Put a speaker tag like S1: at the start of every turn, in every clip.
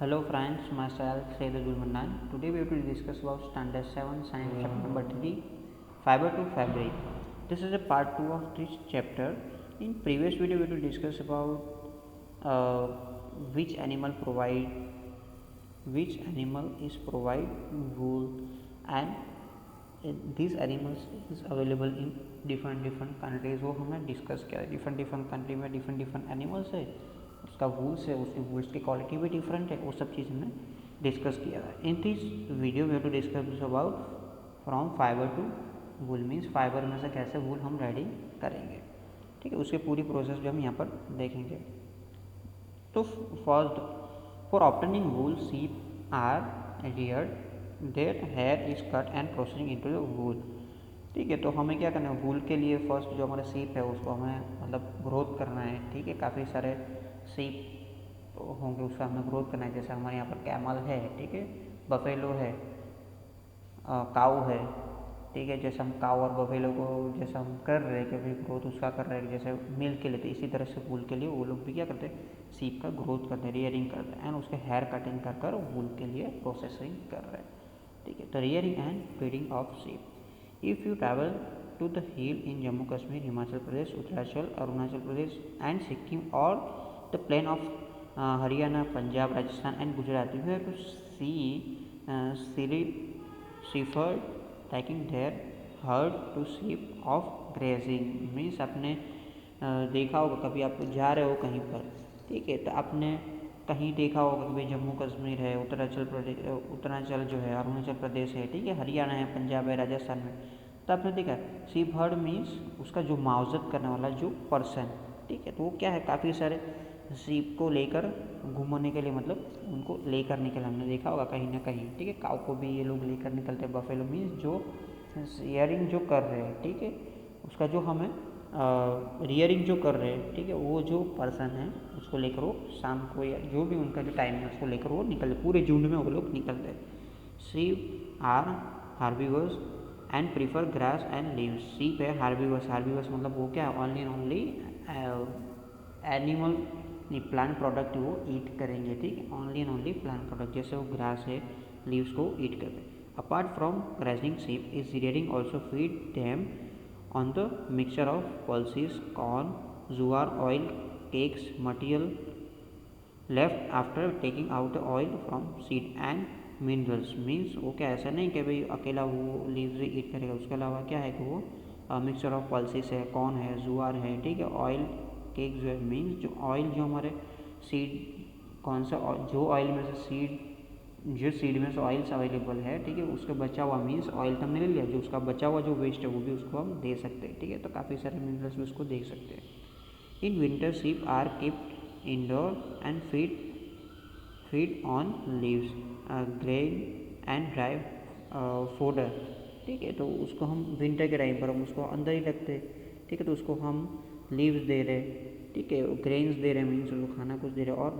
S1: Hello friends, myself Sayyid Abdul Mannan. Today we will discuss about Standard 7 Science chapter number 3 Fiber to Fabric. This is a part 2 of this chapter. In previous video we will discuss about uh, which animal is provide wool, and these animals is available in different countries. वो हमने discuss किया है. Different country में different animals है, उसका wools है, उसकी wools की क्वालिटी भी डिफरेंट है. वो सब चीज़ हमने डिस्कस किया है. In this video we have to discuss about from fibre to wool, means fibre में से कैसे वूल हम रेडी करेंगे. ठीक है, उसकी पूरी प्रोसेस भी हम यहाँ पर देखेंगे. तो first, for obtaining wool sheep are reared, their hair is cut and processing into the wool. ठीक है, तो हमें क्या करना है, वूल के लिए फर्स्ट जो हमारा सीप है उसको हमें मतलब ग्रोथ करना है. ठीक है, काफ़ी सारे सीप होंगे, उसका हमें ग्रोथ करना है. जैसे हमारे यहाँ पर कैमल है, ठीक है, बफेलो है, काऊ है. ठीक है, जैसे हम काऊ और बफेलो को जैसे हम कर रहे हैं कि भाई ग्रोथ उसका कर रहे हैं जैसे मिल्क के लिए, तो इसी तरह से वूल के लिए वो लोग भी क्या करते हैं, सीप का ग्रोथ करते हैं, रियरिंग करते हैं, एंड उसके हेयर कटिंग कर कर वूल के लिए प्रोसेसिंग कर रहे हैं. ठीक है, तो rearing and feeding of sheep. If you travel to the hill in Jammu Kashmir, Himachal Pradesh, Uttaranchal, Arunachal Pradesh and Sikkim, और the plain of Haryana, Punjab, Rajasthan and Gujarat, you have to see shepherd taking their herd to sheep of grazing. Means आपने देखा होगा, कभी आप जा रहे हो कहीं पर, ठीक है, तो आपने कहीं देखा होगा कि भाई जम्मू कश्मीर है, उत्तरांचल जो है, अरुणाचल प्रदेश है, ठीक है, हरियाणा है, पंजाब है, राजस्थान में, तो आपने देखा शीप हर्ड मीन्स उसका जो मुआवजत करने वाला जो पर्सन. ठीक है, तो वो क्या है, काफ़ी सारे शीप को लेकर घूमने के लिए, मतलब उनको लेकर निकल, हमने देखा होगा कहीं ना कहीं. ठीक है, काऊ को भी ये लोग लेकर निकलते हैं. बफेलो मीन्स जो रियरिंग जो कर रहे हैं, ठीक है, उसका जो हमें रियरिंग जो कर रहे हैं, ठीक है, वो जो पर्सन है उसको लेकर वो शाम को या जो भी उनका जो टाइम है उसको लेकर वो निकलते, पूरे झुंड में वो लोग निकलते हैं. Sheep are herbivores and prefer grass and leaves. Sheep है हार्बीवर्स मतलब वो क्या है, ओनली एनिमल नहीं, प्लांट प्रोडक्ट वो ईट करेंगे. ठीक है, only and only plant product, जैसे वो ग्रास है, लीव्स को ईट करते हैं. Apart from grazing sheep is rearing also feed them on the mixture of pulses, corn, jowar oil, cakes, material left after taking out the oil from seed and minerals. Means वो क्या, ऐसा नहीं कि भाई अकेला वो लीव्स ईट करेगा, उसके अलावा क्या है कि वो मिक्सचर ऑफ पल्सेस है, कॉर्न है, जुआर है, ठीक है, ऑयल केक जो है, मीन्स जो ऑयल जो हमारे सीड, कौन सा जो ऑयल में से सीड, जो सीड में से ऑयल्स अवेलेबल है, ठीक है, उसका बचा हुआ मीन्स ऑयल तो हमने ले लिया, जो उसका बचा हुआ जो वेस्ट है वो भी उसको हम दे सकते हैं. ठीक है, तो काफ़ी सारे मिनरल्स भी उसको दे सकते हैं. In winter sheep are keeped indoor and feed on leaves, grain and dry fodder. ठीक है, तो उसको हम विंटर के टाइम पर हम उसको अंदर ही रखते हैं. ठीक है, तो उसको हम लीव्स दे रहे, ठीक है, ग्रेन्स दे रहे, मीन्स उसको खाना कुछ दे रहे, और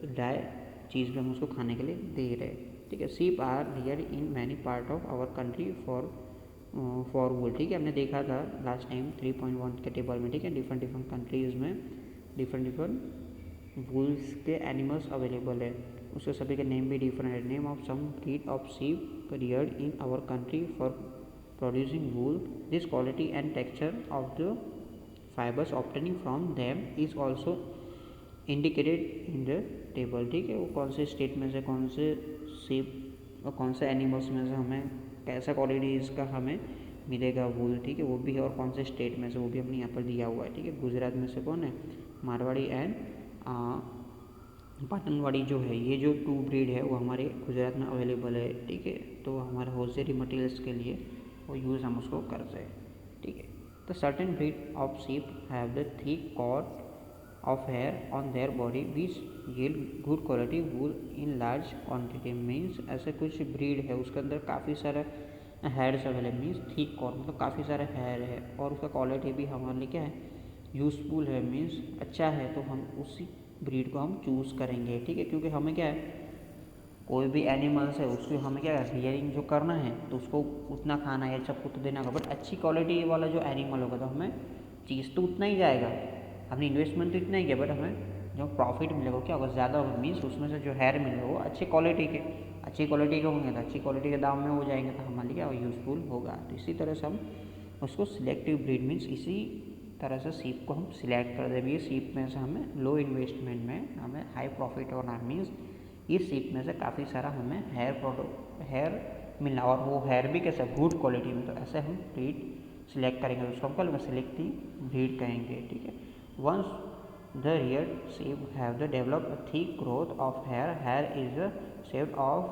S1: ड्राई चीज़ भी हम उसको खाने के लिए दे रहे. ठीक है, sheep are rear in many part of our country for wool. ठीक है, हमने देखा था लास्ट टाइम 3.1 के टेबल में. ठीक है, डिफरेंट कंट्रीज़ में डिफरेंट वूल्स के एनिमल्स अवेलेबल है, उसके सभी के नेम भी डिफरेंट है. Name of some breed of sheep reared in our country for producing wool. This quality and texture of the fibres obtaining from them is also indicated in the table. ठीक है, वो कौन से state में से, कौन से शीप और कौन से एनिमल्स में से हमें कैसा क्वालिटी इसका हमें मिलेगा वूल. ठीक है, वो भी है, और कौन से स्टेट में से वो भी हमने यहाँ पर दिया हुआ है. ठीक है, गुजरात में से कौन है, मारवाड़ी एंड पाटनवाड़ी जो है, ये जो 2 ब्रीड है वो हमारे गुजरात में अवेलेबल है. ठीक है, तो हमारे होलसेल मटेरियल्स के लिए वो यूज़ हम उसको करते हैं. ठीक है, तो certain breed of sheep have the thick coat of hair on their body which yield good quality wool in large quantity. Means ऐसे कुछ ब्रीड है उसके अंदर काफ़ी सारा hairs available, means thick corn मतलब काफ़ी सारे हेयर है, और उसका क्वालिटी भी हमारे लिए क्या है, यूज़फुल है, मीन्स अच्छा है, तो हम उसी ब्रीड को हम चूज़ करेंगे. ठीक है, क्योंकि हमें क्या है, कोई भी एनिमल्स है उसको हमें क्या है, रियरिंग जो करना है तो उसको उतना खाना है, सबको तो देना होगा, बट अच्छी क्वालिटी वाला जो एनिमल होगा तो हमें चीज़ तो उतना ही जाएगा, अपनी इन्वेस्टमेंट तो इतना ही किया, बट हमें जो प्रॉफिट मिलेगा क्या होगा, ज़्यादा होगा। मीन्स उसमें से जो हेयर मिलेगा वो अच्छी क्वालिटी के होंगे, तो अच्छी क्वालिटी के दाम में हो जाएंगे, तो हमारे लिए क्या यूज़फुल होगा। तो इसी तरह से हम उसको सिलेक्टिव ब्रीड मीन्स इसी तरह से सीप को हम सिलेक्ट कर देंगे। सीप में से हमें लो इन्वेस्टमेंट में हमें हाई प्रॉफिट होना, मीन्स इस सीप में से काफ़ी सारा हमें हेयर मिलना, और वो हेयर भी कैसा गुड क्वालिटी में। तो ऐसे हम ब्रीड सिलेक्ट करेंगे, उसको हम कल सिलेक्टिव ब्रीड कहेंगे, ठीक है। Once the real sheep have the developed a thick growth of hair is saved off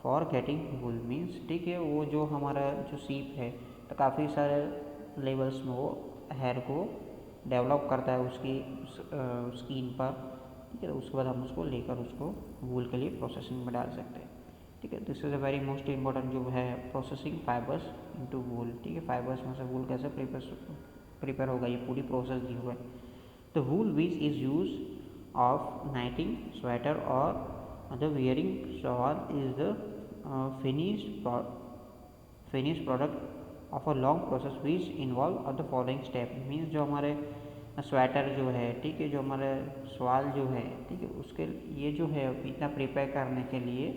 S1: for getting wool means, ठीक है, वो जो हमारा जो सीप है तो काफ़ी सारे लेवल्स में वो हेयर को डेवलप करता है उसकी स्किन पर, ठीक है। उसके बाद हम उसको लेकर उसको वूल के लिए प्रोसेसिंग में डाल सकते हैं, ठीक है। This is a very most important जो है प्रोसेसिंग फाइबर्स इनटू वूल, ठीक है। फाइबर्स में से वूल कैसे प्रिपेयर होगा, ये पूरी प्रोसेस दी हुआ है। The wool which is used of knitting sweater or the wearing shawl is the finished product of a long process which involve of the following step means, जो हमारे स्वेटर जो है, ठीक है, जो हमारे शॉल जो है, ठीक है, उसके ये जो है इतना प्रिपेयर करने के लिए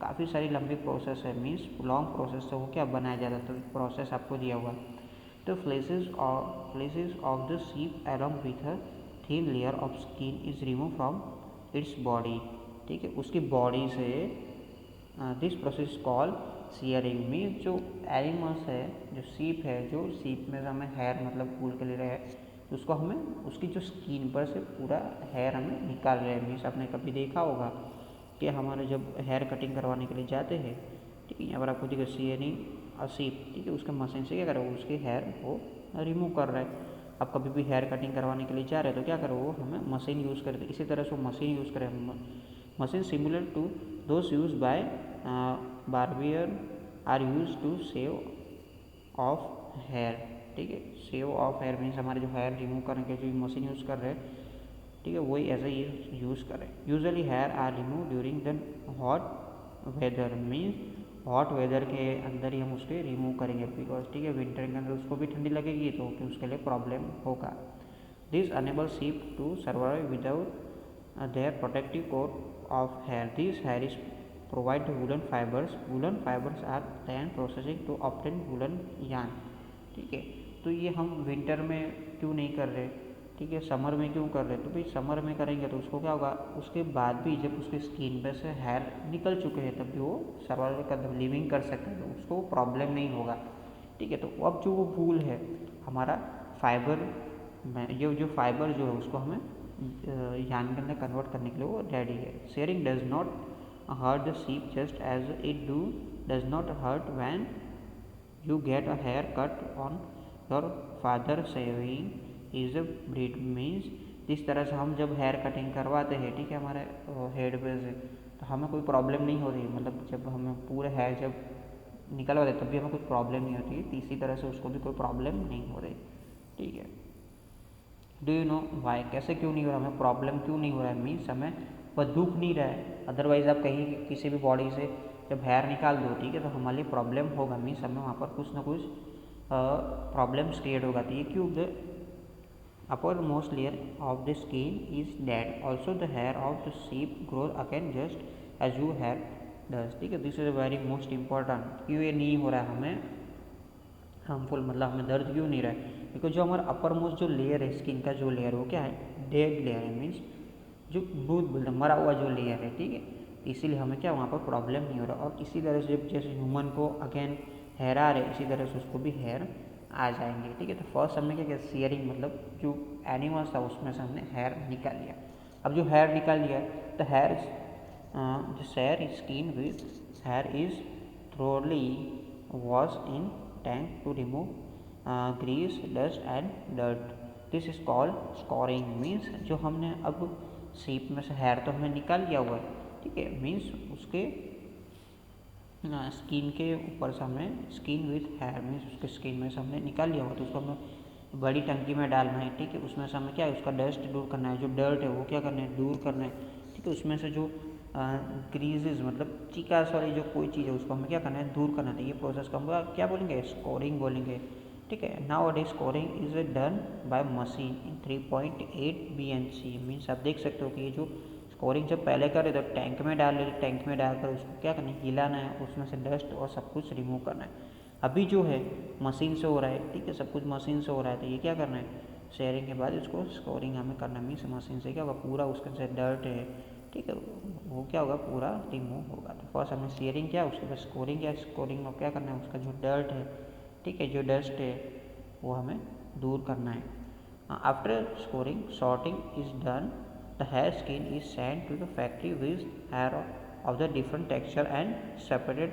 S1: काफ़ी सारी लंबी प्रोसेस है, मीन्स लॉन्ग प्रोसेस से वो क्या बनाया जाता है। तो प्रोसेस आपको दिया हुआ है। तो fleeces of the ship along with a thin layer of skin is remove from its body, ठीक है, उसकी बॉडी से। This process call shearing means जो एनिमल्स है, जो सीप है, जो सीप में हमें हेयर मतलब वूल के लिए रहे, तो उसको हमें उसकी जो स्किन पर से पूरा हेयर हमें निकाल रहे हैं। मीन्स आपने कभी देखा होगा कि हमारे जब हेयर कटिंग करवाने के लिए जाते हैं, ठीक है, यहाँ पर आपको देखिए सीयरिंग और सीप, ठीक है, उसके मशीन से क्या करें, उसके हेयर को रिमूव कर रहा है। आप कभी भी हेयर कटिंग करवाने के लिए जा रहे हैं तो क्या करो, वो हमें मशीन यूज़ करते, इसी तरह से वो मशीन यूज़ करें। Machine similar to those use by barber are use to shave off hair, ठीक है। सेव ऑफ हेयर मीन्स हमारे जो हेयर रिमूव करने के जो मशीन यूज़ कर रहे हैं, ठीक है, वही ऐसे ही यूज़ करें। Usually hair are remove during the hot weather means hot weather के अंदर ही हम उसके रिमूव करेंगे, बिकॉज ठीक है विंटर के अंदर उसको भी ठंडी लगेगी तो उसके लिए प्रॉब्लम होगा। This enable sheep to survive without their protective coat of hair. This hair is provide woollen fibres are then processing to obtain woollen yarn, ठीक है। तो ये हम विंटर में क्यों नहीं कर रहे, ठीक है, समर में क्यों कर रहे, तो भाई समर में करेंगे तो उसको क्या होगा, उसके बाद भी जब उसके स्किन पे से हेयर निकल चुके हैं तब भी वो सर्वाइव कर लिविंग कर सकते हैं, तो उसको प्रॉब्लम नहीं होगा, ठीक है। तो अब जो वो वूल है हमारा फाइबर में, ये जो फाइबर जो है उसको हमें यार्न के अंदर कन्वर्ट करने के लिए वो रेडी है। Shearing does not hurt the sheep just as it does not hurt when you get a hair cut on your father shaving is a breed means, जिस तरह से हम जब हेयर कटिंग करवाते हैं, ठीक है, हमारे हेड पे से, तो हमें कोई प्रॉब्लम नहीं होती, मतलब जब हमें पूरे हेयर जब निकलवाते तब भी हमें कोई प्रॉब्लम नहीं होती, तो इसी तरह से उसको भी कोई प्रॉब्लम नहीं हो रही, ठीक है। डू यू नो वाई, कैसे क्यों नहीं हो रहा, हमें प्रॉब्लम क्यों नहीं हो रहा है, मीन्स हमें वह दुख नहीं रहा है। अदरवाइज आप कहीं किसी भी बॉडी से जब हेयर निकाल दो, ठीक है, तो हमारे लिए प्रॉब्लम होगा, मीन्स हमें वहाँ पर कुछ ना कुछ प्रॉब्लम्स क्रिएट होगा। तो ये क्यों, the uppermost layer of the skin is dead, also the hair of the sheep grows again just as your hair does, ठीक है। This is a very most important, क्यों ये नहीं हो रहा है हमें हार्मफुल, मतलब हमें दर्द क्यों नहीं रहा है, बिकॉज जो हमारा अपर मोस्ट जो लेयर है स्किन का जो लेयर वो क्या है, डेड लेयर है, मीन्स जो मृत मरा हुआ जो लेयर है, ठीक है, इसीलिए हमें क्या वहाँ पर प्रॉब्लम नहीं हो रहा। और इसी तरह से जैसे ह्यूमन को अगेन हेयर आ रहे, इसी तरह से उसको भी हेयर आ जाएंगे, ठीक है। तो फर्स्ट हमने क्या किया, शेयरिंग, मतलब जो एनिमल्स था उसमें से हमने हेयर निकाल लिया। अब जो हेयर निकाल लिया तो हेयर जो shear skin with hair is thoroughly wash in tank to remove grease dust and dirt. This is called scouring means, जो हमने अब सीप में से हेयर तो हमने निकाल लिया हुआ है, ठीक है, मीन्स उसके स्किन के ऊपर से हमें स्किन विथ हेयर मीन्स उसके स्किन में से हमने निकाल लिया हुआ, तो उसको हमें बड़ी टंकी में डालना है, ठीक है। उसमें से हमें क्या है, उसका डस्ट दूर करना है, जो डर्ट है वो क्या करना है, दूर करना है, ठीक है। उसमें से जो ग्रीजेज मतलब चिकास वाली जो कोई चीज़ है उसको हमें क्या करना है, दूर करना है। ये प्रोसेस को हम क्या बोलेंगे, स्कोरिंग बोलेंगे, ठीक है। Now a day scoring is done by machine in 3.8 BNC। Means आप देख सकते हो कि ये जो स्कोरिंग जब पहले करे तो टैंक में डाल रहे, टैंक में डालकर उसको क्या करना है, हिलाना है, उसमें से डस्ट और सब कुछ रिमूव करना है। अभी जो है मशीन से हो रहा है, ठीक है, सब कुछ मशीन से हो रहा है, तो ये क्या करना है, शेयरिंग के बाद इसको स्कोरिंग हमें करना। मीन्स मशीन से क्या होगा, पूरा उसके अंदर डर्ट है, ठीक है, वो क्या होगा, पूरा रिमूव होगा। तो फर्स्ट हमने शेयरिंग किया, उसके बाद स्कोरिंग किया। स्कोरिंग में क्या करना है, उसका जो डर्ट है, ठीक है, जो डस्ट है वो हमें दूर करना है। After scouring sorting is done, the hair skin is sent to the factory with hair of the different texture and separated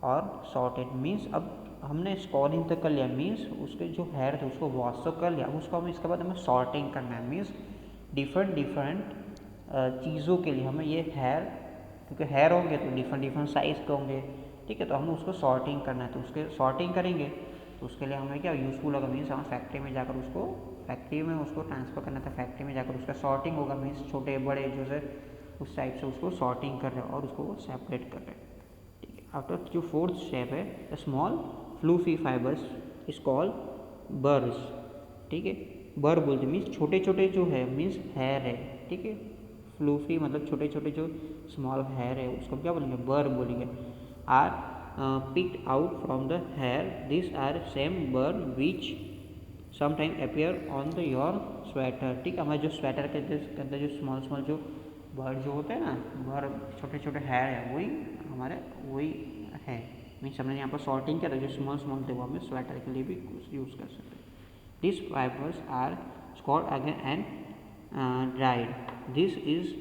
S1: और सॉर्टेड। मीन्स अब हमने स्कोरिंग तक कर लिया, मीन्स उसके जो हेयर थे उसको वॉश तो कर लिया, अब उसको हमें इसके बाद हमें सॉर्टिंग करना है। मीन्स डिफरेंट चीज़ों के लिए हमें ये हेयर, क्योंकि हेयर होंगे तो डिफरेंट साइज़ के होंगे, ठीक है, तो हमें उसको सॉर्टिंग करना है। तो उसके सॉर्टिंग करेंगे तो उसके लिए हमें क्या यूज़फुल होगा, मीन्स हम फैक्ट्री में जाकर उसको ट्रांसफ़र करना था, फैक्ट्री में जाकर उसका सॉर्टिंग होगा। मीन्स छोटे बड़े जो है उस टाइप से उसको सॉर्टिंग कर रहे हैं और उसको सेपरेट कर रहे हैं, ठीक है। आफ्टर जो फोर्थ स्टेप है, स्मॉल फ्लूफी फाइबर्स इज कॉल्ड बर्स, ठीक है, बर बोलते मीन्स छोटे छोटे जो है, मीन्स हेयर है, ठीक है, फ्लूफी मतलब छोटे छोटे जो स्मॉल हेयर है उसको क्या बोलेंगे, बर बोलेंगे। Are picked out from the hair, this are same bur which sometime appear on the your sweater, ठीक है। हमारे जो स्वेटर के अंदर जो स्मॉल जो बर्ड जो होते हैं ना, बर्ड छोटे छोटे हेयर है, वही है। मीन्स हमने यहाँ पर सॉर्टिंग किया था, जो स्मॉल थे वो हमें स्वेटर के लिए भी यूज़ कर सकते हैं। This fibres are scoured again and dried, this is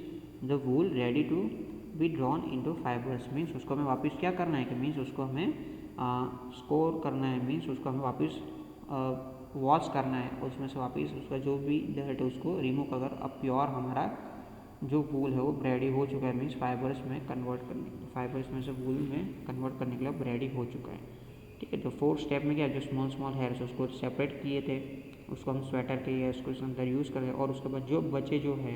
S1: the wool ready to be drawn into fibres. Means उसको हमें वापस क्या करना है कि मीन्स उसको हमें स्कोर करना है, मीन्स उसको हमें वापस वॉश करना है, उसमें से वापस उसका जो भी डर्ट है उसको रिमूव कर, अब प्योर हमारा जो वूल है वो रेडी हो चुका है। मीन्स फाइबर्स में कन्वर्ट करने, फाइबर्स में से वूल में कन्वर्ट करने के लिए अब रेडी हो चुका है, ठीक है। तो फोर्थ स्टेप में क्या है, जो स्मॉल हेयर्स उसको सेपरेट किए थे, उसको हम स्वेटर के या उसको अंदर यूज़ करें, और उसके बाद जो बचे जो है,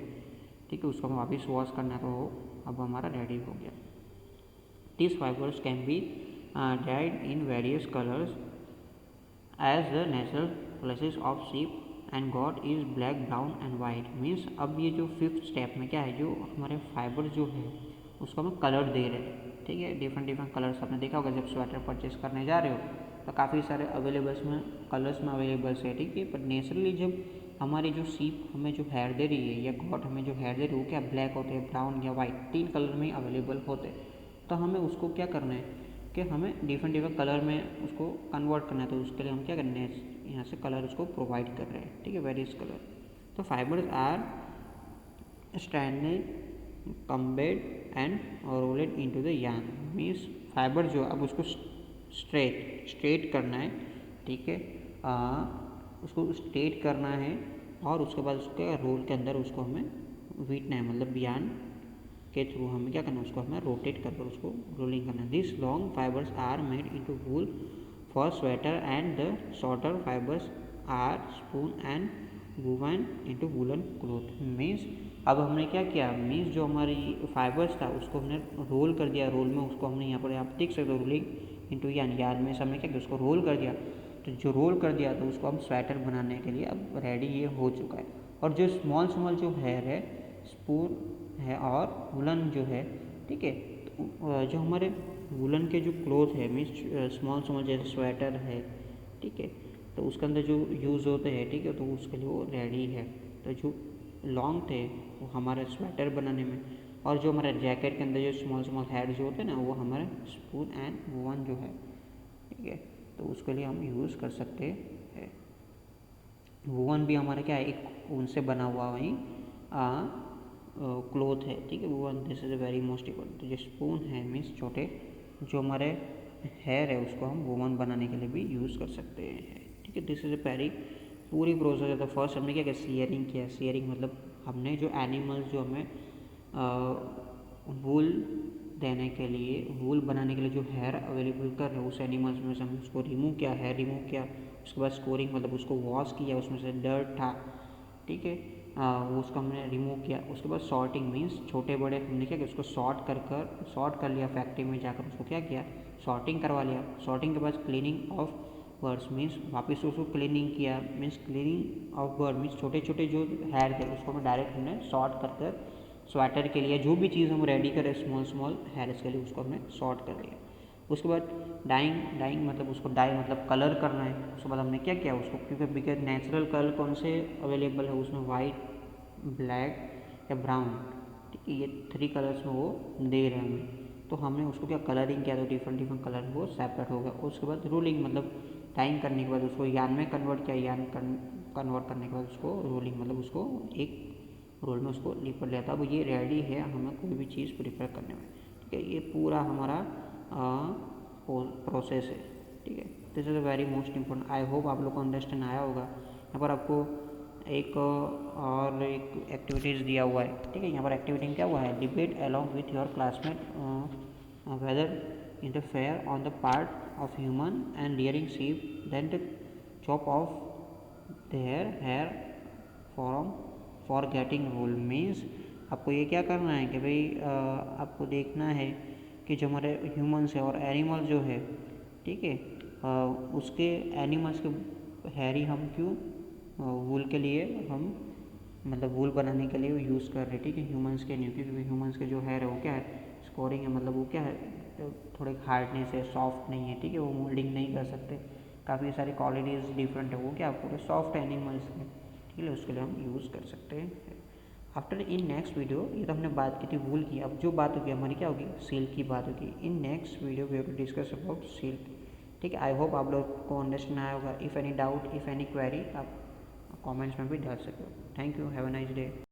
S1: ठीक है, उसको हम वापस वॉश करना है, तो अब हमारा रेडी हो गया। This fibres can be dyed in various colors as the natural classes of sheep and God is black brown and white. Means अब ये जो फिफ्थ स्टेप में क्या है, जो हमारे फाइबर जो है उसको हम कलर दे रहे हैं, ठीक है। डिफरेंट कलर्स आपने देखा होगा, जब स्वेटर परचेस करने जा रहे हो तो काफ़ी सारे कलर्स में अवेलेबल्स है, ठीक है। पर नेचुरली जब हमारी जो सीप हमें जो हेयर दे रही है या गॉड हमें जो हेयर दे रही है वो क्या ब्लैक होते हैं, ब्राउन या वाइट, 3 कलर में ही अवेलेबल होते हैं। तो हमें उसको क्या करना है कि हमें डिफरेंट कलर में उसको कन्वर्ट करना है, तो उसके लिए हम क्या करना है, यहाँ से कलर उसको प्रोवाइड कर रहे हैं, ठीक है, वेरियस कलर। तो fibres are stranded combed and rolled into the yarn. Means fibre जो अब उसको स्ट्रेट करना है, ठीक है, उसको स्ट्रेट करना है और उसके बाद उसके रोल के अंदर उसको हमें वीटना है, मतलब यार्न के थ्रू हमें क्या करना है, उसको हमें रोटेट कर उसको रोलिंग करना है। This long fibres are made into wool for sweater and the shorter fibres are spun and woven into woollen cloth. Means अब हमने क्या किया, मीन्स जो हमारी फाइबर्स था उसको हमने रोल कर दिया, रोल में उसको हमने यहाँ पर आप देख सकते हो रोलिंग इनटू यार्न में हमने क्या किया, उसको रोल कर दिया। तो जो रोल कर दिया तो उसको हम स्वेटर बनाने के लिए अब रेडी ये हो चुका है। और जो स्मॉल जो हेयर है, स्पून है और वुलन जो है, ठीक है, तो जो हमारे वुलन के जो क्लोथ है, मीन्स स्मॉल जैसे स्वेटर है, ठीक है, तो उसके अंदर जो यूज़ होते हैं, ठीक है, तो उसके लिए वो रेडी है। तो जो लॉन्ग थे वो हमारे स्वेटर बनाने में, और जो हमारे जैकेट के अंदर जो स्मॉल हेयर जो होते हैं ना, वो हमारे स्पून एंड वुलन जो है, ठीक है, तो उसके लिए हम यूज़ कर सकते हैं। वुलन भी हमारे क्या है, एक ऊन से बना हुआ वही क्लोथ है, ठीक है, woollen, this is a very most important. तो जो स्पून है मीन्स छोटे जो हमारे हेयर है उसको हम वुलन बनाने के लिए भी यूज़ कर सकते हैं, ठीक है। दिस इज़ अ वेरी पूरी प्रोसेस है। तो फर्स्ट हमने क्या किया, सीयरिंग किया। सीयरिंग मतलब हमने जो एनिमल्स जो हमें वूल देने के लिए, वूल बनाने के लिए जो हेयर अवेलेबल कर रहे हैं उस एनिमल्स में से हम उसको रिमूव किया, हेयर रिमूव किया। उसके बाद स्कोरिंग मतलब उसको वॉश किया, उसमें से डर्ट था, ठीक है, वो उसको हमने रिमूव किया। उसके बाद सॉर्टिंग मीन्स छोटे बड़े हमने क्या किया, उसको सॉर्ट कर लिया, फैक्ट्री में जाकर उसको क्या किया, सॉर्टिंग करवा लिया। सॉर्टिंग के बाद क्लीनिंग ऑफ बर्ड्स मीन्स वापस उसको क्लीनिंग किया, means cleaning of bird means छोटे छोटे जो हेयर थे उसको हमें डायरेक्ट हमने शॉर्ट कर कर स्वेटर के लिए जो भी चीज़ हम रेडी करें स्मॉल स्मॉल हेयर्स के लिए उसको हमने शॉर्ट कर लिया। उसके बाद डाइंग मतलब उसको डाई मतलब कलर करना है। उसके बाद हमने क्या किया उसको, क्योंकि बिकॉज नेचुरल कलर कौन से अवेलेबल है उसमें वाइट, ब्लैक या ब्राउन, ठीक है, ये 3 कलर्स में वो दे रहे हैं हमें। तो हमने उसको क्या कलरिंग किया, तो डिफरेंट डिफरेंट कलर वो सेपरेट हो गया। उसके बाद रोलिंग मतलब टाइम करने के बाद उसको यान में कन्वर्ट किया, यान कन्वर्ट करने के बाद उसको रोलिंग मतलब उसको एक रोल में उसको लिपट लिया था। अब ये रेडी है हमें कोई भी चीज़ प्रिपेयर करने में, ठीक है। ये पूरा हमारा प्रोसेस है, ठीक है। This is a very most important. I hope आप लोग को अंडरस्टैंड आया होगा। यहाँ पर आपको एक और एक एक्टिविटीज़ दिया हुआ है, ठीक है। यहाँ पर एक्टिविटी क्या हुआ है, debate along with your classmate whether in the fair on the part of human and rearing sheep then the chop off their hair for getting wool। Means आपको ये क्या करना है कि भाई आपको देखना है कि जो हमारे ह्यूमन्स है और एनिमल जो है, ठीक है, उसके एनिमल्स के हेयर ही हम क्यों वूल के लिए हम मतलब वूल बनाने के लिए यूज़ कर रहे हैं, ठीक है, ह्यूमंस के नहीं, क्योंकि ह्यूमंस के जो हेयर है वो क्या है, स्कोरिंग है, मतलब वो क्या है, थोड़े हार्डनेस है, सॉफ्ट नहीं है, ठीक है, वो मोल्डिंग नहीं कर सकते, काफ़ी सारी क्वालिटीज़ डिफरेंट है, वो क्या पूरे सॉफ्ट एनिमल्स के, ठीक है, उसके लिए हम यूज़ कर सकते हैं। आफ्टर इन नेक्स्ट वीडियो, ये तो हमने बात की थी वूल की, अब जो बात होगी हमारी क्या होगी, सिल्क की बात होगी। In next video we have to discuss about silk, ठीक है। आई होप आप लोग को अंडरस्टैंड आया होगा। If any doubt, if any query, आप कमेंट्स में भी डाल सकते हो। Thank you, have a nice day.